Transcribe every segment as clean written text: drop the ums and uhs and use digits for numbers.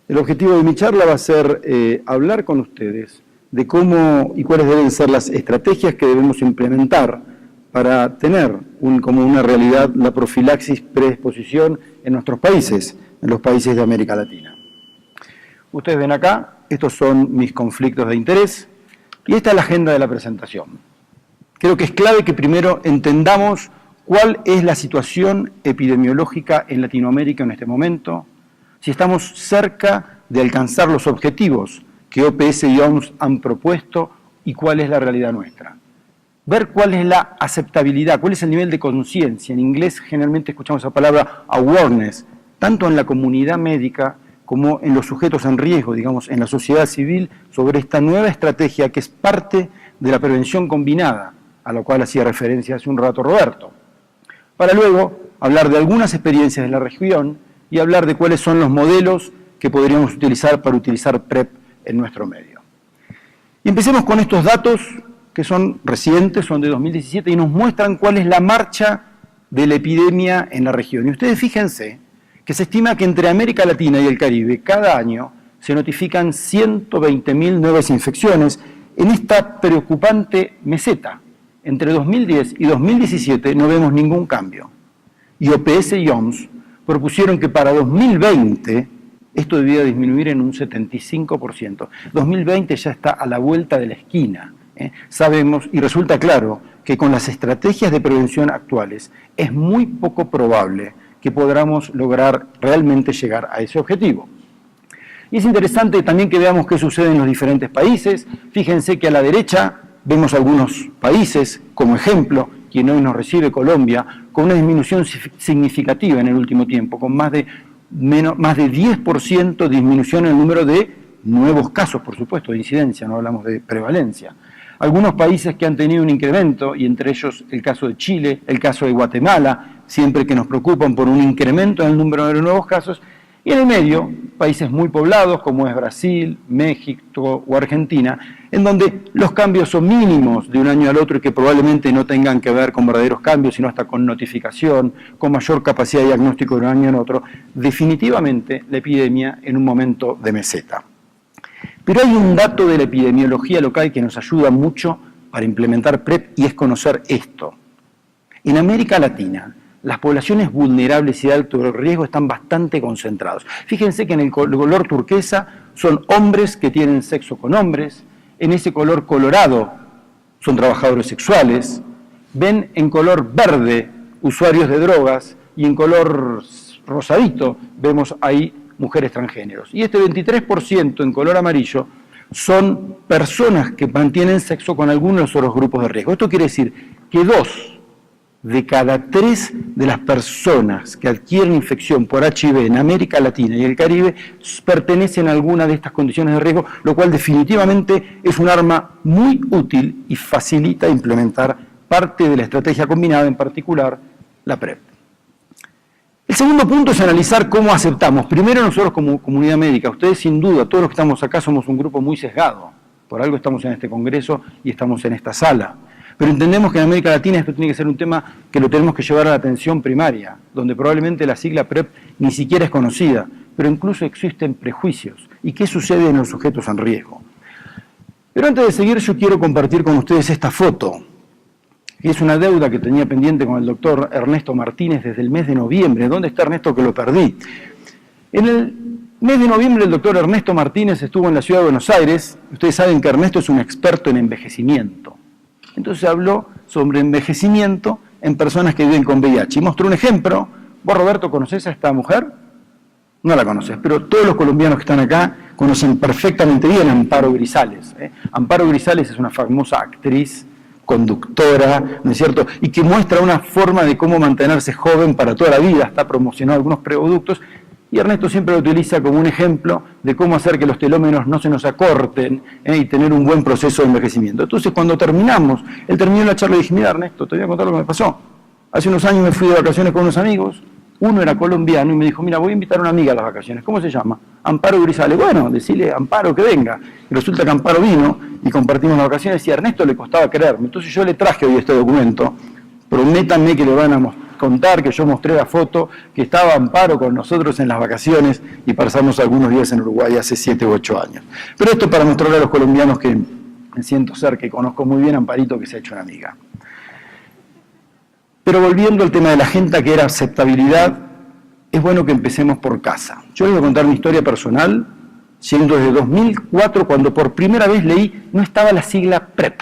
El objetivo de mi charla va a ser hablar con ustedes de cómo y cuáles deben ser las estrategias que debemos implementar para tener como una realidad la profilaxis preexposición en nuestros países, en los países de América Latina. Ustedes ven acá, estos son mis conflictos de interés y esta es la agenda de la presentación. Creo que es clave que primero entendamos cuál es la situación epidemiológica en Latinoamérica en este momento, si estamos cerca de alcanzar los objetivos que OPS y OMS han propuesto y cuál es la realidad nuestra. Ver cuál es la aceptabilidad, cuál es el nivel de conciencia. En inglés generalmente escuchamos esa palabra awareness, tanto en la comunidad médica como en los sujetos en riesgo, digamos, en la sociedad civil, sobre esta nueva estrategia que es parte de la prevención combinada, a la cual hacía referencia hace un rato Roberto. Para luego hablar de algunas experiencias de la región y hablar de cuáles son los modelos que podríamos utilizar para utilizar PrEP en nuestro medio. Y empecemos con estos datos que son recientes, son de 2017 y nos muestran cuál es la marcha de la epidemia en la región. Y ustedes fíjense que se estima que entre América Latina y el Caribe cada año se notifican 120.000 nuevas infecciones en esta preocupante meseta. Entre 2010 y 2017 no vemos ningún cambio. Y OPS y OMS propusieron que para 2020 esto debía disminuir en un 75%. 2020 ya está a la vuelta de la esquina. Sabemos y resulta claro que con las estrategias de prevención actuales es muy poco probable que podamos lograr realmente llegar a ese objetivo. Y es interesante también que veamos qué sucede en los diferentes países. Fíjense que a la derecha vemos algunos países, como ejemplo, quien hoy nos recibe, Colombia, con una disminución significativa en el último tiempo, con más de 10% disminución en el número de nuevos casos, por supuesto, de incidencia, no hablamos de prevalencia. Algunos países que han tenido un incremento, y entre ellos el caso de Chile, el caso de Guatemala, siempre que nos preocupan por un incremento en el número de nuevos casos, y en el medio, países muy poblados como es Brasil, México o Argentina, en donde los cambios son mínimos de un año al otro y que probablemente no tengan que ver con verdaderos cambios, sino hasta con notificación, con mayor capacidad de diagnóstico de un año al otro. Definitivamente la epidemia en un momento de meseta. Pero hay un dato de la epidemiología local que nos ayuda mucho para implementar PrEP y es conocer esto. En América Latina, las poblaciones vulnerables y de alto riesgo están bastante concentrados. Fíjense que en el color turquesa son hombres que tienen sexo con hombres, en ese color colorado son trabajadores sexuales, ven en color verde usuarios de drogas y en color rosadito vemos ahí mujeres transgéneros. Y este 23% en color amarillo son personas que mantienen sexo con algunos de los otros grupos de riesgo. Esto quiere decir que 2 de cada 3 de las personas que adquieren infección por HIV en América Latina y el Caribe pertenecen a alguna de estas condiciones de riesgo, lo cual definitivamente es un arma muy útil y facilita implementar parte de la estrategia combinada, en particular la PrEP. El segundo punto es analizar cómo aceptamos. Primero nosotros como comunidad médica, ustedes sin duda, todos los que estamos acá somos un grupo muy sesgado, por algo estamos en este congreso y estamos en esta sala. Pero entendemos que en América Latina esto tiene que ser un tema que lo tenemos que llevar a la atención primaria, donde probablemente la sigla PrEP ni siquiera es conocida, pero incluso existen prejuicios. ¿Y qué sucede en los sujetos en riesgo? Pero antes de seguir yo quiero compartir con ustedes esta foto, que es una deuda que tenía pendiente con el doctor Ernesto Martínez desde el mes de noviembre. ¿Dónde está Ernesto que lo perdí? En el mes de noviembre el doctor Ernesto Martínez estuvo en la ciudad de Buenos Aires. Ustedes saben que Ernesto es un experto en envejecimiento. Entonces habló sobre envejecimiento en personas que viven con VIH. Y mostró un ejemplo. ¿Vos, Roberto, conocés a esta mujer? No la conoces, pero todos los colombianos que están acá conocen perfectamente bien a Amparo Grisales. Amparo Grisales es una famosa actriz, conductora, ¿no es cierto? Y que muestra una forma de cómo mantenerse joven para toda la vida. Está promocionando algunos productos. Y Ernesto siempre lo utiliza como un ejemplo de cómo hacer que los telómeros no se nos acorten y tener un buen proceso de envejecimiento. Entonces, cuando terminamos, él terminó la charla y dije, mira Ernesto, te voy a contar lo que me pasó. Hace unos años me fui de vacaciones con unos amigos, uno era colombiano y me dijo, mira, voy a invitar a una amiga a las vacaciones. ¿Cómo se llama? Amparo Grisales. Bueno, decirle a Amparo que venga. Y resulta que Amparo vino y compartimos las vacaciones y a Ernesto le costaba creerme. Entonces yo le traje hoy este documento Prométanme que le van a contar que yo mostré la foto, que estaba Amparo con nosotros en las vacaciones y pasamos algunos días en Uruguay hace 7 u 8 años. Pero esto para mostrarle a los colombianos que me siento cerca, que conozco muy bien a Amparito, que se ha hecho una amiga. Pero volviendo al tema de la agenda, que era aceptabilidad, es bueno que empecemos por casa. Yo les voy a contar mi historia personal, siendo desde 2004, cuando por primera vez leí, no estaba la sigla PrEP.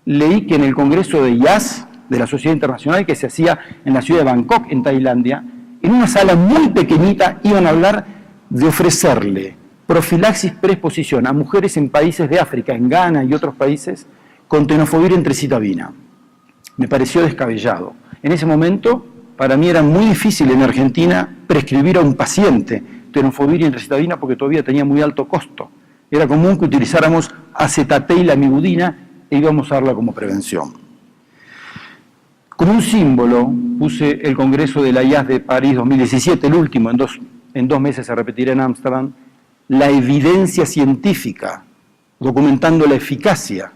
Leí que en el Congreso de IAS, de la Sociedad Internacional, que se hacía en la ciudad de Bangkok, en Tailandia, en una sala muy pequeñita iban a hablar de ofrecerle profilaxis preexposición a mujeres en países de África, en Ghana y otros países, con tenofovir entrecitavina. Me pareció descabellado. En ese momento, para mí era muy difícil en Argentina prescribir a un paciente tenofovir entrecitavina porque todavía tenía muy alto costo. Era común que utilizáramos acetateilamibudina e íbamos a darla como prevención. Como un símbolo puse el Congreso de la IAS de París 2017, el último, en dos meses se repetirá en Ámsterdam, la evidencia científica, documentando la eficacia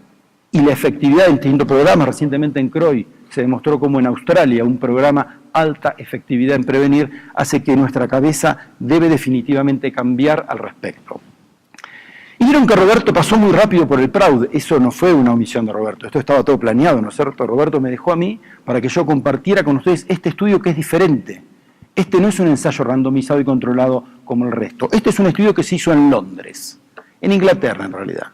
y la efectividad de distintos programas. Recientemente en CROI se demostró cómo en Australia un programa alta efectividad en prevenir hace que nuestra cabeza debe definitivamente cambiar al respecto. Y vieron que Roberto pasó muy rápido por el PRAUD. Eso no fue una omisión de Roberto, esto estaba todo planeado, ¿no es cierto? Roberto me dejó a mí para que yo compartiera con ustedes este estudio que es diferente. Este no es un ensayo randomizado y controlado como el resto. Este es un estudio que se hizo en Londres, en Inglaterra en realidad.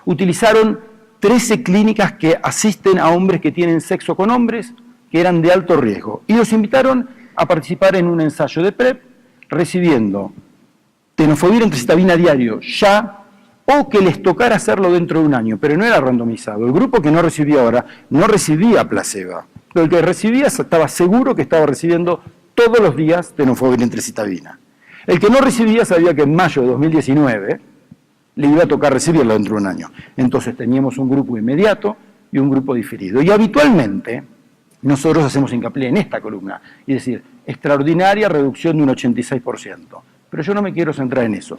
Utilizaron 13 clínicas que asisten a hombres que tienen sexo con hombres, que eran de alto riesgo, y los invitaron a participar en un ensayo de PrEP, recibiendo tenofovir entrecitavina diario ya, o que les tocara hacerlo dentro de un año, pero no era randomizado. El grupo que no recibía ahora no recibía placebo, pero el que recibía estaba seguro que estaba recibiendo todos los días tenofovir entrecitavina. El que no recibía sabía que en mayo de 2019 le iba a tocar recibirlo dentro de un año. Entonces teníamos un grupo inmediato y un grupo diferido. Y habitualmente nosotros hacemos hincapié en esta columna, es decir, extraordinaria reducción de un 86%. Pero yo no me quiero centrar en eso.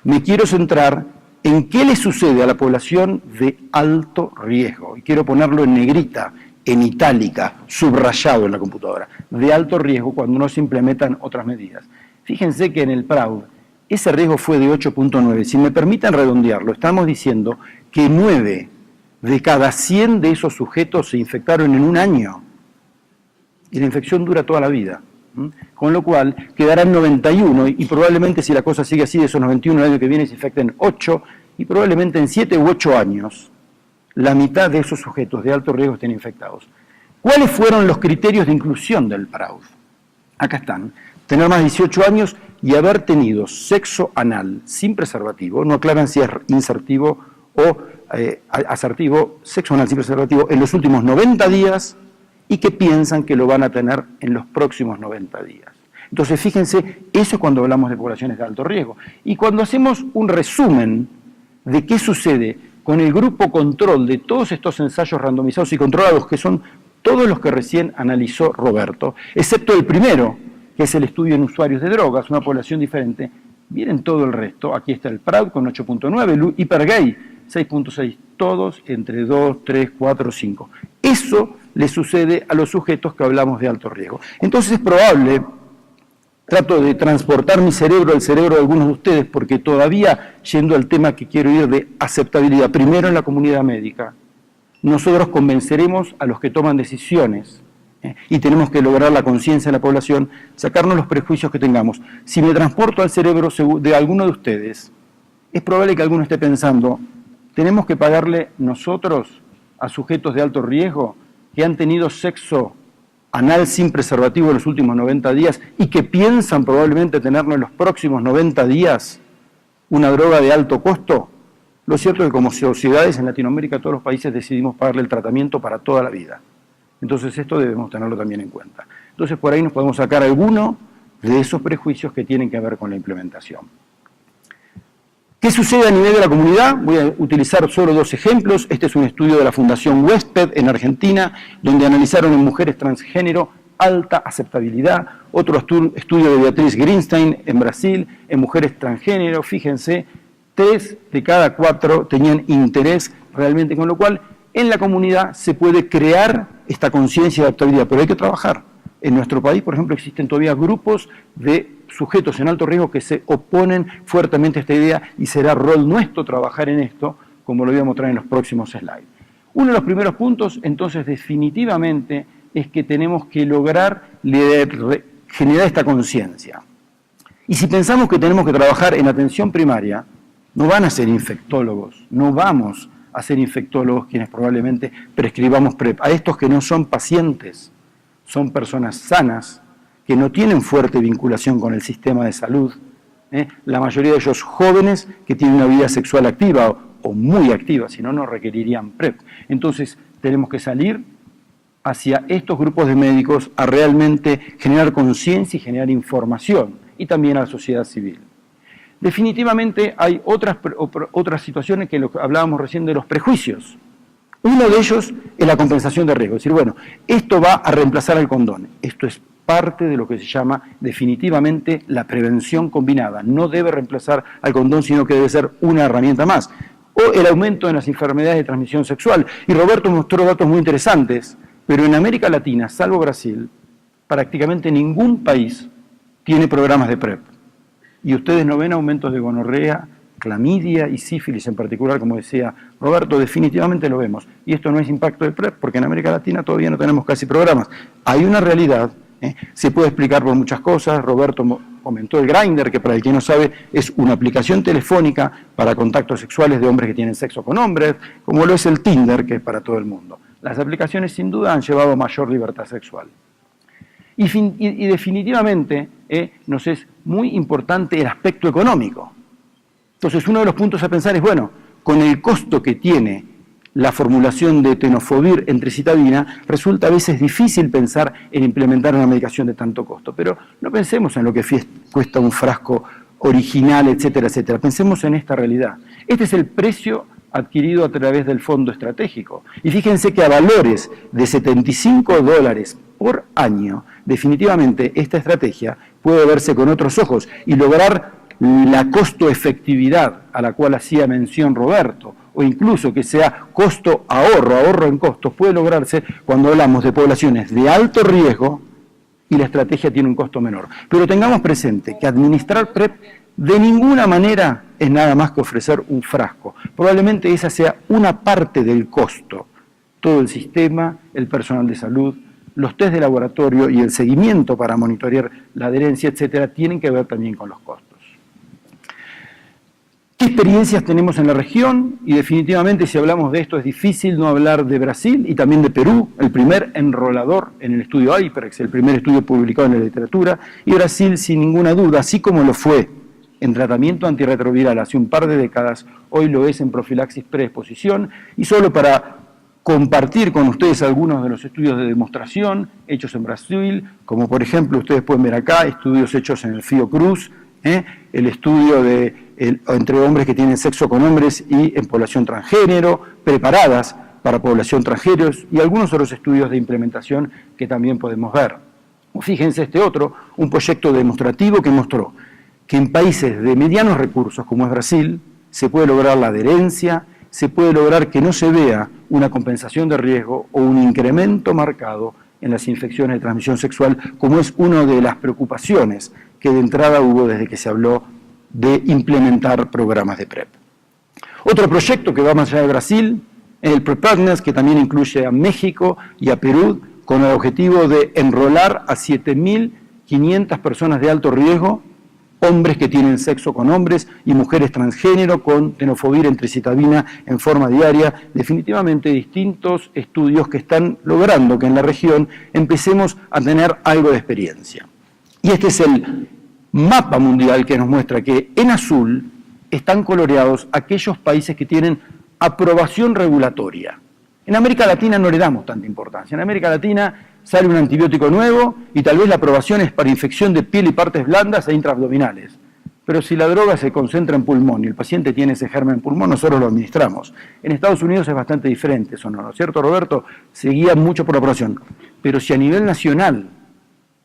Me quiero centrar en qué le sucede a la población de alto riesgo. Y quiero ponerlo en negrita, en itálica, subrayado en la computadora. De alto riesgo cuando no se implementan otras medidas. Fíjense que en el PRAUD ese riesgo fue de 8.9. Si me permiten redondearlo, estamos diciendo que 9 de cada 100 de esos sujetos se infectaron en un año. Y la infección dura toda la vida. Con lo cual quedarán 91 y probablemente si la cosa sigue así de esos 91 el año que viene se infecten 8 y probablemente en 7 u 8 años la mitad de esos sujetos de alto riesgo estén infectados. ¿Cuáles fueron los criterios de inclusión del PRAUD? Acá están. Tener más de 18 años y haber tenido sexo anal sin preservativo, no aclaran si es insertivo o asertivo, sexo anal sin preservativo en los últimos 90 días y que piensan que lo van a tener en los próximos 90 días. Entonces, fíjense, eso es cuando hablamos de poblaciones de alto riesgo. Y cuando hacemos un resumen de qué sucede con el grupo control de todos estos ensayos randomizados y controlados, que son todos los que recién analizó Roberto, excepto el primero, que es el estudio en usuarios de drogas, una población diferente, vienen todo el resto. Aquí está el PRAUD con 8.9, el hipergay 6.6, todos entre 2, 3, 4, 5. Eso le sucede a los sujetos que hablamos de alto riesgo. Entonces es probable, trato de transportar mi cerebro al cerebro de algunos de ustedes, porque todavía, yendo al tema que quiero ir de aceptabilidad, primero en la comunidad médica, nosotros convenceremos a los que toman decisiones, y tenemos que lograr la conciencia de la población, sacarnos los prejuicios que tengamos. Si me transporto al cerebro de alguno de ustedes, es probable que alguno esté pensando, tenemos que pagarle nosotros a sujetos de alto riesgo que han tenido sexo anal sin preservativo en los últimos 90 días y que piensan probablemente tenerlo en los próximos 90 días, una droga de alto costo. Lo cierto es que como sociedades en Latinoamérica, todos los países decidimos pagarle el tratamiento para toda la vida. Entonces esto debemos tenerlo también en cuenta. Entonces por ahí nos podemos sacar alguno de esos prejuicios que tienen que ver con la implementación. ¿Qué sucede a nivel de la comunidad? Voy a utilizar solo 2 ejemplos. Este es un estudio de la Fundación Huésped en Argentina, donde analizaron en mujeres transgénero alta aceptabilidad. Otro estudio de Beatriz Greenstein en Brasil, en mujeres transgénero. Fíjense, 3 de cada 4 tenían interés realmente, con lo cual en la comunidad se puede crear esta conciencia de adaptabilidad, pero hay que trabajar. En nuestro país, por ejemplo, existen todavía grupos de sujetos en alto riesgo que se oponen fuertemente a esta idea y será rol nuestro trabajar en esto, como lo voy a mostrar en los próximos slides. Uno de los primeros puntos, entonces, definitivamente, es que tenemos que lograr generar esta conciencia. Y si pensamos que tenemos que trabajar en atención primaria, no van a ser infectólogos, no vamos a ser infectólogos quienes probablemente prescribamos PrEP. A estos que no son pacientes, son personas sanas, que no tienen fuerte vinculación con el sistema de salud, la mayoría de ellos jóvenes que tienen una vida sexual activa o muy activa, si no, no requerirían PrEP. Entonces, tenemos que salir hacia estos grupos de médicos a realmente generar conciencia y generar información, y también a la sociedad civil. Definitivamente hay otras situaciones que hablábamos recién de los prejuicios. Uno de ellos es la compensación de riesgo. Es decir, bueno, esto va a reemplazar al condón. Esto es parte de lo que se llama definitivamente la prevención combinada. No debe reemplazar al condón, sino que debe ser una herramienta más. O el aumento de las enfermedades de transmisión sexual. Y Roberto mostró datos muy interesantes, pero en América Latina, salvo Brasil, prácticamente ningún país tiene programas de PrEP. Y ustedes no ven aumentos de gonorrea, clamidia y sífilis en particular, como decía Roberto, definitivamente lo vemos. Y esto no es impacto del PrEP, porque en América Latina todavía no tenemos casi programas. Hay una realidad, se puede explicar por muchas cosas. Roberto comentó el Grindr, que para el que no sabe es una aplicación telefónica para contactos sexuales de hombres que tienen sexo con hombres, como lo es el Tinder, que es para todo el mundo. Las aplicaciones sin duda han llevado a mayor libertad sexual. Y definitivamente nos es muy importante el aspecto económico. Entonces, uno de los puntos a pensar es, bueno, con el costo que tiene la formulación de tenofovir en tricitabina, resulta a veces difícil pensar en implementar una medicación de tanto costo. Pero no pensemos en lo que cuesta un frasco original, etcétera, etcétera. Pensemos en esta realidad. Este es el precio adquirido a través del fondo estratégico. Y fíjense que a valores de $75 por año, definitivamente esta estrategia puede verse con otros ojos y lograr la costo-efectividad a la cual hacía mención Roberto, o incluso que sea costo-ahorro en costos, puede lograrse cuando hablamos de poblaciones de alto riesgo y la estrategia tiene un costo menor. Pero tengamos presente que administrar PrEP de ninguna manera es nada más que ofrecer un frasco. Probablemente esa sea una parte del costo. Todo el sistema, el personal de salud, los test de laboratorio y el seguimiento para monitorear la adherencia, etcétera, tienen que ver también con los costos. ¿Qué experiencias tenemos en la región? Y definitivamente, si hablamos de esto, es difícil no hablar de Brasil y también de Perú, el primer enrolador en el estudio HYPERX, el primer estudio publicado en la literatura, y Brasil, sin ninguna duda, así como lo fue en tratamiento antirretroviral hace un par de décadas, hoy lo es en profilaxis preexposición, y solo para compartir con ustedes algunos de los estudios de demostración hechos en Brasil, como por ejemplo, ustedes pueden ver acá, estudios hechos en el Fiocruz, el estudio entre hombres que tienen sexo con hombres y en población transgénero, preparadas para población transgénero, y algunos otros estudios de implementación que también podemos ver. Fíjense este otro, un proyecto demostrativo que mostró que en países de medianos recursos, como es Brasil, se puede lograr la adherencia, se puede lograr que no se vea una compensación de riesgo o un incremento marcado en las infecciones de transmisión sexual, como es una de las preocupaciones que de entrada hubo desde que se habló de implementar programas de PrEP. Otro proyecto que va más allá de Brasil es el Preparedness, que también incluye a México y a Perú, con el objetivo de enrolar a 7.500 personas de alto riesgo, hombres que tienen sexo con hombres y mujeres transgénero con tenofovir en tricitabina en forma diaria. Definitivamente distintos estudios que están logrando que en la región empecemos a tener algo de experiencia. Y este es el mapa mundial que nos muestra que en azul están coloreados aquellos países que tienen aprobación regulatoria. En América Latina no le damos tanta importancia. En América Latina sale un antibiótico nuevo y tal vez la aprobación es para infección de piel y partes blandas e intraabdominales. Pero si la droga se concentra en pulmón y el paciente tiene ese germen en pulmón, nosotros lo administramos. En Estados Unidos es bastante diferente, ¿eso no es cierto, Roberto? Se guía mucho por la aprobación. Pero si a nivel nacional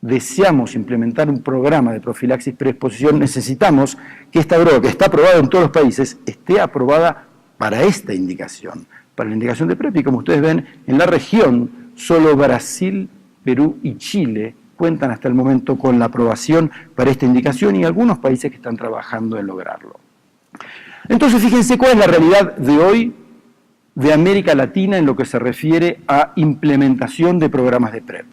deseamos implementar un programa de profilaxis preexposición, necesitamos que esta droga, que está aprobada en todos los países, esté aprobada para esta indicación, para la indicación de PrEP, y como ustedes ven, en la región solo Brasil, Perú y Chile cuentan hasta el momento con la aprobación para esta indicación y algunos países que están trabajando en lograrlo. Entonces, fíjense cuál es la realidad de hoy de América Latina en lo que se refiere a implementación de programas de PrEP.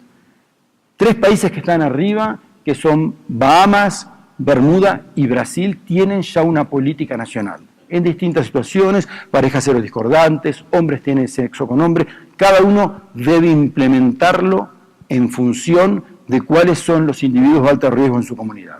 3 países que están arriba, que son Bahamas, Bermuda y Brasil, tienen ya una política nacional. En distintas situaciones, parejas discordantes, hombres tienen sexo con hombres, cada uno debe implementarlo en función de cuáles son los individuos de alto riesgo en su comunidad.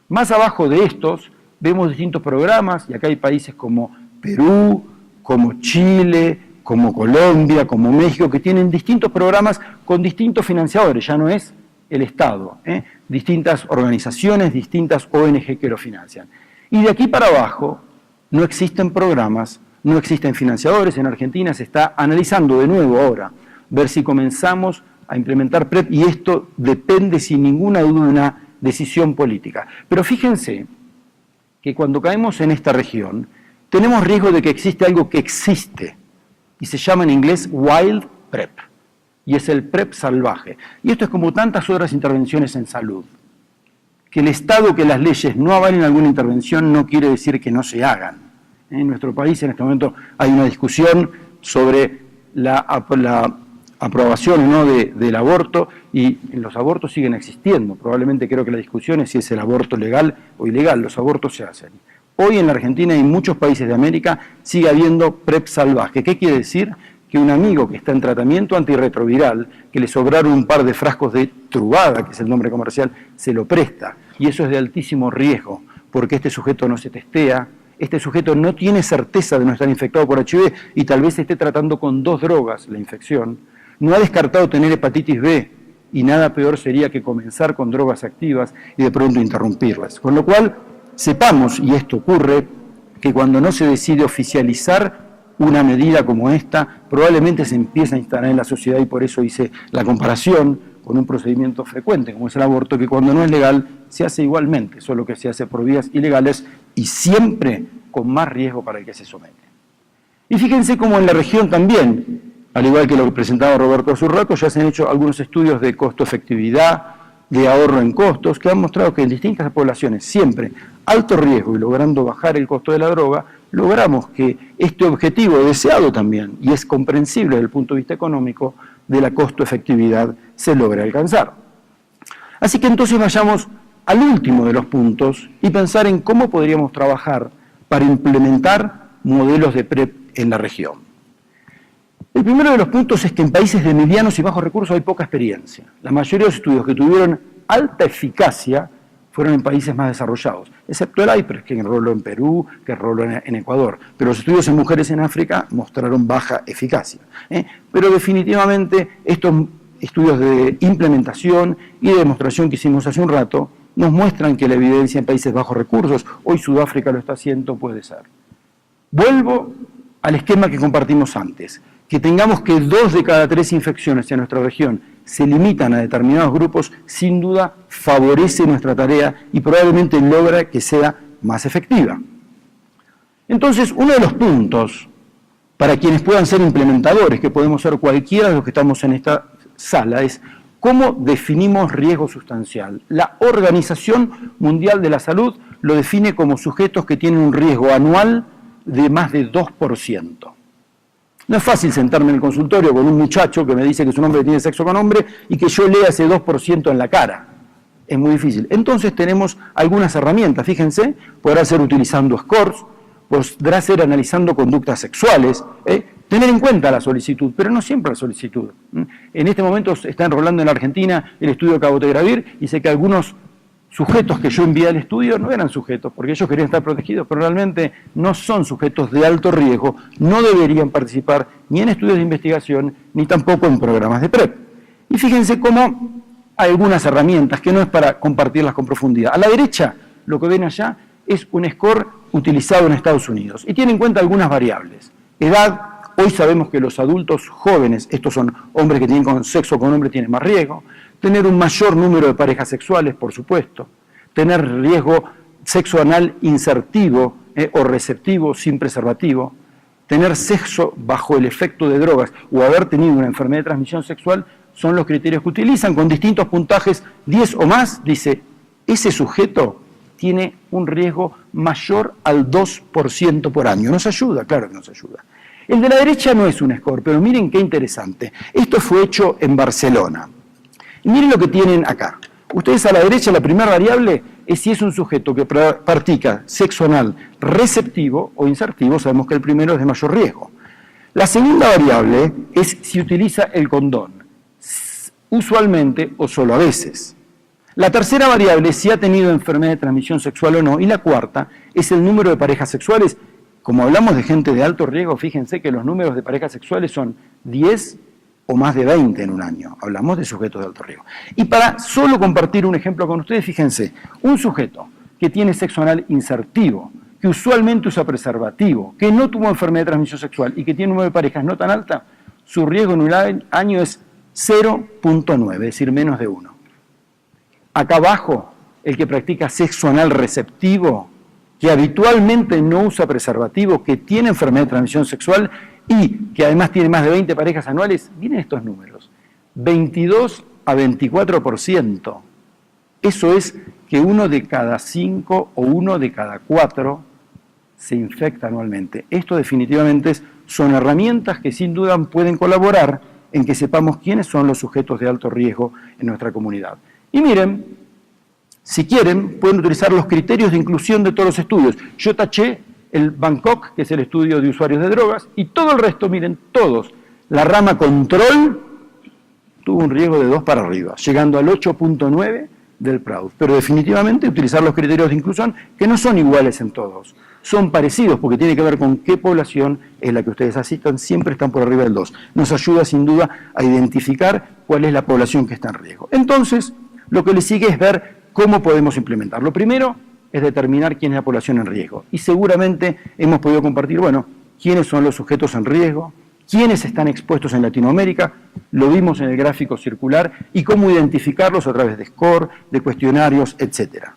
Más abajo de estos vemos distintos programas, y acá hay países como Perú, como Chile, como Colombia, como México, que tienen distintos programas con distintos financiadores, ya no es el Estado, distintas organizaciones, distintas ONG que lo financian. Y de aquí para abajo no existen programas, no existen financiadores. En Argentina se está analizando de nuevo ahora, ver si comenzamos a implementar PrEP, y esto depende sin ninguna duda de una decisión política. Pero fíjense que cuando caemos en esta región, tenemos riesgo de que existe algo que existe, y se llama en inglés Wild PrEP, y es el PrEP salvaje. Y esto es como tantas otras intervenciones en salud. Que el Estado, que las leyes no avalen alguna intervención no quiere decir que no se hagan. En nuestro país en este momento hay una discusión sobre la aprobación o no del aborto, y los abortos siguen existiendo. Probablemente creo que la discusión es si es el aborto legal o ilegal. Los abortos se hacen. Hoy en la Argentina y en muchos países de América sigue habiendo PrEP salvaje. ¿Qué quiere decir? Que un amigo que está en tratamiento antirretroviral, que le sobraron un par de frascos de Truvada, que es el nombre comercial, se lo presta. Y eso es de altísimo riesgo, porque este sujeto no se testea, este sujeto no tiene certeza de no estar infectado por HIV y tal vez esté tratando con 2 drogas la infección, no ha descartado tener hepatitis B, y nada peor sería que comenzar con drogas activas y de pronto interrumpirlas. Con lo cual, sepamos, y esto ocurre, que cuando no se decide oficializar una medida como esta, probablemente se empieza a instalar en la sociedad, y por eso hice la comparación con un procedimiento frecuente, como es el aborto, que cuando no es legal se hace igualmente, solo que se hace por vías ilegales y siempre con más riesgo para el que se somete. Y fíjense cómo en la región también, al igual que lo que presentaba Roberto hace un rato, ya se han hecho algunos estudios de costo-efectividad, de ahorro en costos, que han mostrado que en distintas poblaciones, siempre alto riesgo y logrando bajar el costo de la droga, logramos que este objetivo deseado también, y es comprensible desde el punto de vista económico, de la costo-efectividad se logre alcanzar. Así que entonces vayamos al último de los puntos y pensar en cómo podríamos trabajar para implementar modelos de PrEP en la región. El primero de los puntos es que en países de medianos y bajos recursos hay poca experiencia. La mayoría de los estudios que tuvieron alta eficacia fueron en países más desarrollados, excepto el IPRES, que enroló en Perú, que enroló en Ecuador. Pero los estudios en mujeres en África mostraron baja eficacia. Pero definitivamente estos estudios de implementación y de demostración que hicimos hace un rato nos muestran que la evidencia en países bajos recursos, hoy Sudáfrica lo está haciendo, puede ser. Vuelvo al esquema que compartimos antes. Que tengamos que 2 de cada 3 infecciones en nuestra región se limitan a determinados grupos, sin duda favorece nuestra tarea y probablemente logra que sea más efectiva. Entonces, uno de los puntos para quienes puedan ser implementadores, que podemos ser cualquiera de los que estamos en esta sala, es cómo definimos riesgo sustancial. La Organización Mundial de la Salud lo define como sujetos que tienen un riesgo anual de más de 2%. No es fácil sentarme en el consultorio con un muchacho que me dice que su hombre tiene sexo con hombre y que yo lea ese 2% en la cara. Es muy difícil. Entonces tenemos algunas herramientas, fíjense, podrá ser utilizando scores, podrá ser analizando conductas sexuales, tener en cuenta la solicitud, pero no siempre la solicitud. En este momento se está enrolando en la Argentina el estudio Cabotegravir y sé que algunos sujetos que yo envié al estudio no eran sujetos, porque ellos querían estar protegidos, pero realmente no son sujetos de alto riesgo, no deberían participar ni en estudios de investigación, ni tampoco en programas de PrEP. Y fíjense cómo hay algunas herramientas que no es para compartirlas con profundidad. A la derecha, lo que ven allá, es un score utilizado en Estados Unidos, y tiene en cuenta algunas variables. Edad, hoy sabemos que los adultos jóvenes, estos son hombres que tienen sexo con hombre, tienen más riesgo. Tener un mayor número de parejas sexuales, por supuesto. Tener riesgo sexo anal insertivo o receptivo sin preservativo. tener sexo bajo el efecto de drogas o haber tenido una enfermedad de transmisión sexual son los criterios que utilizan, con distintos puntajes, 10 o más, dice, ese sujeto tiene un riesgo mayor al 2% por año. Nos ayuda, claro que nos ayuda. El de la derecha no es un score, pero miren qué interesante. Esto fue hecho en Barcelona. Y miren lo que tienen acá. Ustedes a la derecha, la primera variable es si es un sujeto que practica sexo anal receptivo o insertivo, sabemos que el primero es de mayor riesgo. La segunda variable es si utiliza el condón, usualmente o solo a veces. La tercera variable es si ha tenido enfermedad de transmisión sexual o no, y la cuarta es el número de parejas sexuales. Como hablamos de gente de alto riesgo, fíjense que los números de parejas sexuales son 10 o más de 20 en un año. Hablamos de sujetos de alto riesgo. Y para solo compartir un ejemplo con ustedes, fíjense, un sujeto que tiene sexo anal insertivo, que usualmente usa preservativo, que no tuvo enfermedad de transmisión sexual y que tiene un número de parejas no tan alta, su riesgo en un año es 0.9, es decir, menos de 1. Acá abajo, el que practica sexo anal receptivo, que habitualmente no usa preservativo, que tiene enfermedad de transmisión sexual y que además tiene más de 20 parejas anuales, miren estos números, 22 a 24%. Eso es que 1 de cada 5 o 1 de cada 4 se infecta anualmente. Esto definitivamente son herramientas que sin duda pueden colaborar en que sepamos quiénes son los sujetos de alto riesgo en nuestra comunidad. Y miren, si quieren, pueden utilizar los criterios de inclusión de todos los estudios. Yo taché el Bangkok, que es el estudio de usuarios de drogas, y todo el resto, miren, todos. La rama control tuvo un riesgo de 2 para arriba, llegando al 8.9 del PRAUD. Pero definitivamente utilizar los criterios de inclusión, que no son iguales en todos, son parecidos, porque tiene que ver con qué población es la que ustedes asistan, siempre están por arriba del 2. Nos ayuda sin duda a identificar cuál es la población que está en riesgo. Entonces, lo que le sigue es ver cómo podemos implementar. Lo primero es determinar quién es la población en riesgo. Y seguramente hemos podido compartir, bueno, quiénes son los sujetos en riesgo, quiénes están expuestos en Latinoamérica, lo vimos en el gráfico circular, y cómo identificarlos a través de score, de cuestionarios, etc.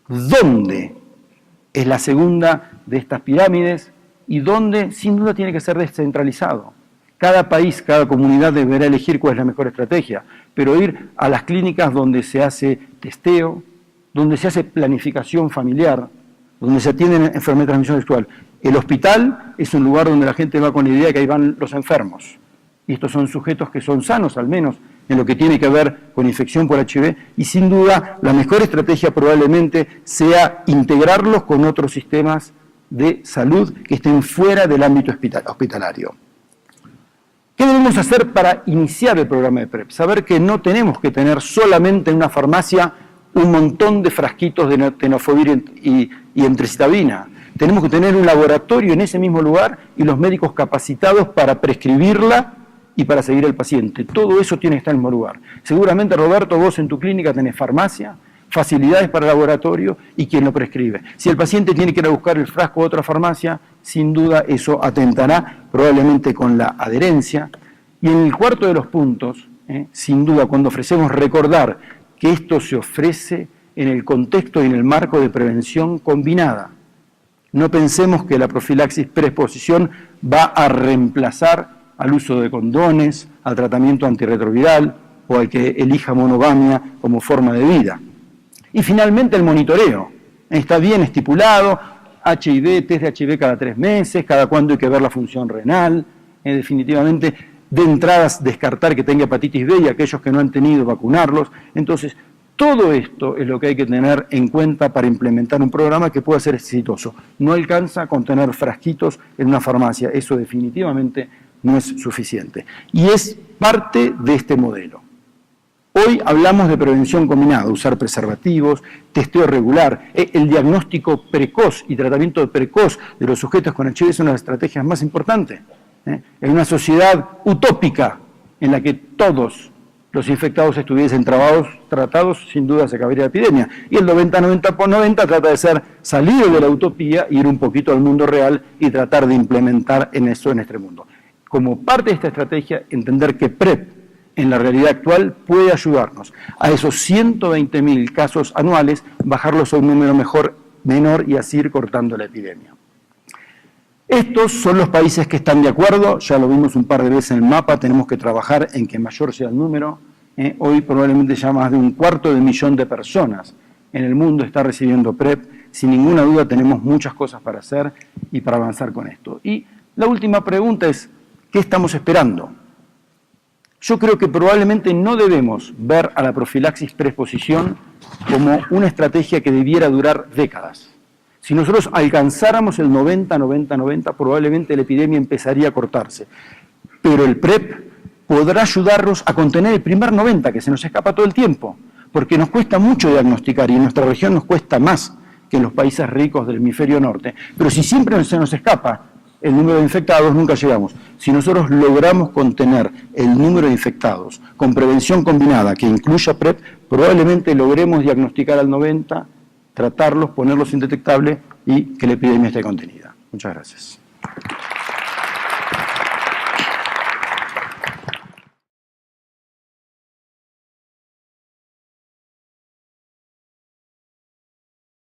¿Dónde es la segunda de estas pirámides? Y dónde, sin duda, tiene que ser descentralizado. Cada país, cada comunidad deberá elegir cuál es la mejor estrategia, pero ir a las clínicas donde se hace testeo, donde se hace planificación familiar, donde se atienden enfermedades de transmisión sexual. El hospital es un lugar donde la gente va con la idea de que ahí van los enfermos. Y estos son sujetos que son sanos, al menos, en lo que tiene que ver con infección por HIV, y sin duda la mejor estrategia probablemente sea integrarlos con otros sistemas de salud que estén fuera del ámbito hospitalario. ¿Qué debemos hacer para iniciar el programa de PrEP? Saber que no tenemos que tener solamente en una farmacia un montón de frasquitos de tenofovir y emtricitabina. Tenemos que tener un laboratorio en ese mismo lugar y los médicos capacitados para prescribirla y para seguir al paciente. Todo eso tiene que estar en el mismo lugar. Seguramente, Roberto, vos en tu clínica tenés farmacia, facilidades para laboratorio y quien lo prescribe. Si el paciente tiene que ir a buscar el frasco a otra farmacia, sin duda eso atentará probablemente con la adherencia. Y en el cuarto de los puntos, sin duda, cuando ofrecemos recordar que esto se ofrece en el contexto y en el marco de prevención combinada. No pensemos que la profilaxis preexposición va a reemplazar al uso de condones, al tratamiento antirretroviral o al que elija monogamia como forma de vida. Y finalmente el monitoreo. Está bien estipulado, HIV, test de HIV cada 3 meses, cada cuándo hay que ver la función renal, definitivamente de entradas descartar que tenga hepatitis B y aquellos que no han tenido vacunarlos. Entonces, todo esto es lo que hay que tener en cuenta para implementar un programa que pueda ser exitoso. No alcanza con tener frasquitos en una farmacia, eso definitivamente no es suficiente. Y es parte de este modelo. Hoy hablamos de prevención combinada, usar preservativos, testeo regular, el diagnóstico precoz y tratamiento precoz de los sujetos con HIV es una de las estrategias más importantes. En una sociedad utópica en la que todos los infectados estuviesen tratados, sin duda se acabaría la epidemia. Y el 90-90 trata de salir de la utopía, ir un poquito al mundo real y tratar de implementar en eso en este mundo. Como parte de esta estrategia, entender que PrEP en la realidad actual puede ayudarnos a esos 120.000 casos anuales, bajarlos a un número menor y así ir cortando la epidemia. Estos son los países que están de acuerdo, ya lo vimos un par de veces en el mapa, tenemos que trabajar en que mayor sea el número. Hoy probablemente ya más de 250.000 de personas en el mundo está recibiendo PrEP. Sin ninguna duda tenemos muchas cosas para hacer y para avanzar con esto. Y la última pregunta es, ¿qué estamos esperando? Yo creo que probablemente no debemos ver a la profilaxis preexposición como una estrategia que debiera durar décadas. Si nosotros alcanzáramos el 90, probablemente la epidemia empezaría a cortarse. Pero el PrEP podrá ayudarnos a contener el primer 90, que se nos escapa todo el tiempo, porque nos cuesta mucho diagnosticar y en nuestra región nos cuesta más que en los países ricos del hemisferio norte. Pero si siempre se nos escapa el número de infectados, nunca llegamos. Si nosotros logramos contener el número de infectados con prevención combinada que incluya PrEP, probablemente logremos diagnosticar al 90, tratarlos, ponerlos indetectables y que la epidemia esté contenida. Muchas gracias.